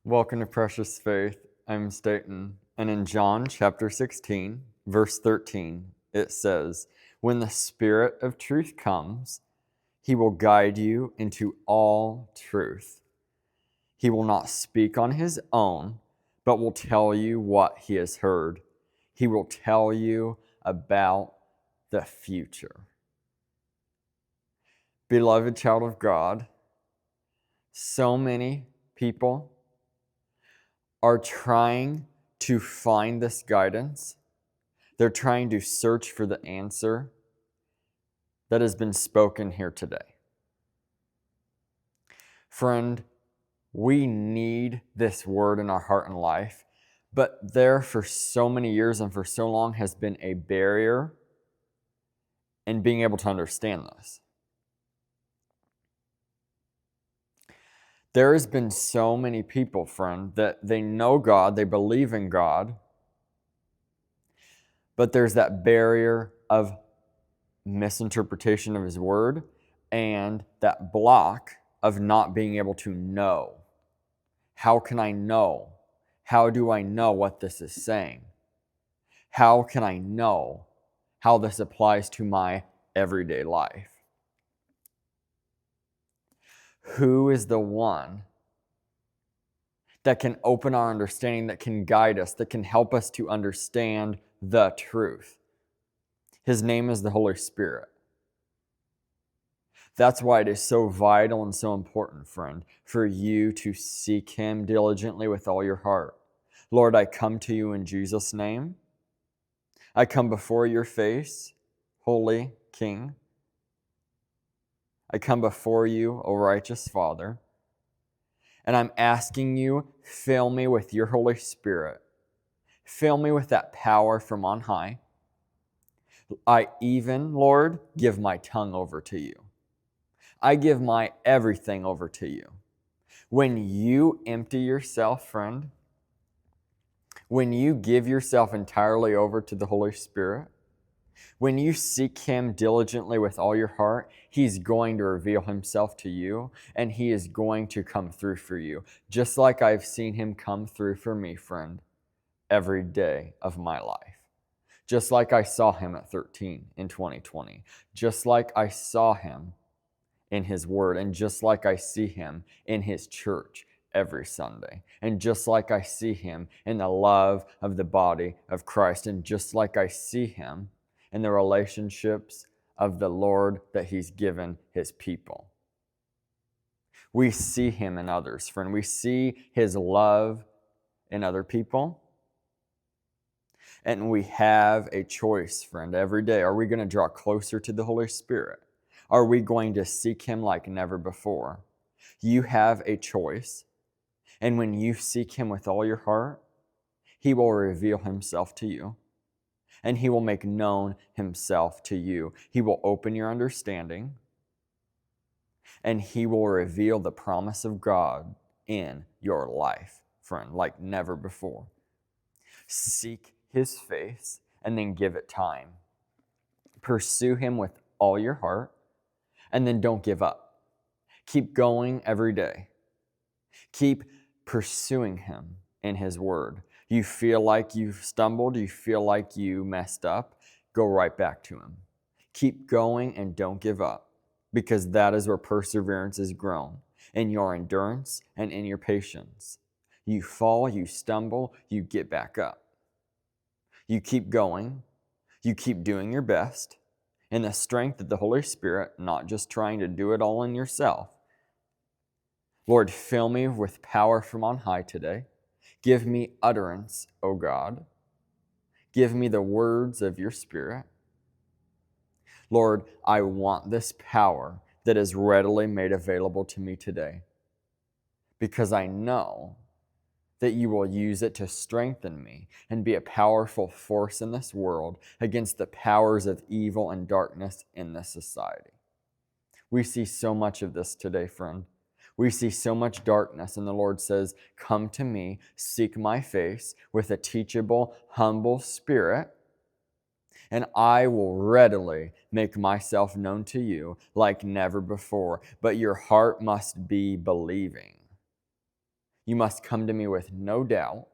Welcome to Precious Faith. I'm Staten. And in John chapter 16, verse 13, it says, "When the Spirit of truth comes, he will guide you into all truth. He will not speak on his own, but will tell you what he has heard. He will tell you about the future." Beloved child of God, so many people are trying to find this guidance. They're trying to search for the answer that has been spoken here today. Friend, we need this word in our heart and life, but there for so many years and for so long has been a barrier in being able to understand this. There has been so many people, friend, that they know God, they believe in God, but there's that barrier of misinterpretation of his word and that block of not being able to know. How can I know? How do I know what this is saying? How can I know how this applies to my everyday life? Who is the one that can open our understanding, that can guide us, that can help us to understand the truth? His name is the Holy Spirit. That's why it is so vital and so important, friend, for you to seek him diligently with all your heart. Lord, I come to you in Jesus' name. I come before your face, Holy King. I come before you, O righteous Father, and I'm asking you, fill me with your Holy Spirit. Fill me with that power from on high. I even, Lord, give my tongue over to you. I give my everything over to you. When you empty yourself, friend, when you give yourself entirely over to the Holy Spirit, when you seek him diligently with all your heart, he's going to reveal himself to you, and he is going to come through for you, just like I've seen him come through for me, friend, every day of my life. Just like I saw him at 13 in 2020. Just like I saw him in his word, and just like I see him in his church every Sunday, and just like I see him in the love of the body of Christ, and just like I see him in the relationships of the Lord that he's given his people. We see him in others, friend. We see his love in other people. And we have a choice, friend, every day. Are we going to draw closer to the Holy Spirit? Are we going to seek him like never before? You have a choice. And when you seek him with all your heart, he will reveal himself to you. And he will make known himself to you. He will open your understanding. And he will reveal the promise of God in your life, friend, like never before. Seek his face and then give it time. Pursue him with all your heart. And then don't give up. Keep going every day. Keep pursuing him in his word. You feel like you've stumbled, you feel like you messed up, go right back to him. Keep going and don't give up, because that is where perseverance is grown, in your endurance and in your patience. You fall, you stumble, you get back up. You keep going, you keep doing your best, in the strength of the Holy Spirit, not just trying to do it all in yourself. Lord, fill me with power from on high today. Give me utterance, O God. Give me the words of your Spirit. Lord, I want this power that is readily made available to me today, because I know that you will use it to strengthen me and be a powerful force in this world against the powers of evil and darkness in this society. We see so much of this today, friend. We see so much darkness, and the Lord says, come to me, seek my face with a teachable, humble spirit, and I will readily make myself known to you like never before. But your heart must be believing. You must come to me with no doubt,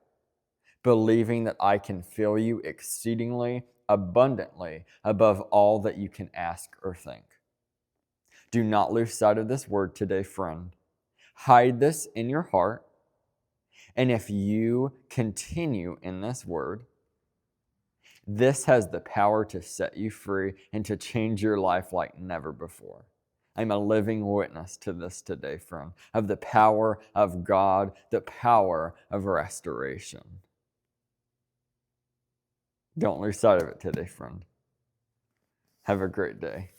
believing that I can fill you exceedingly abundantly above all that you can ask or think. Do not lose sight of this word today, friend. Hide this in your heart. And if you continue in this word, this has the power to set you free and to change your life like never before. I'm a living witness to this today, friend, of the power of God, the power of restoration. Don't lose sight of it today, friend. Have a great day.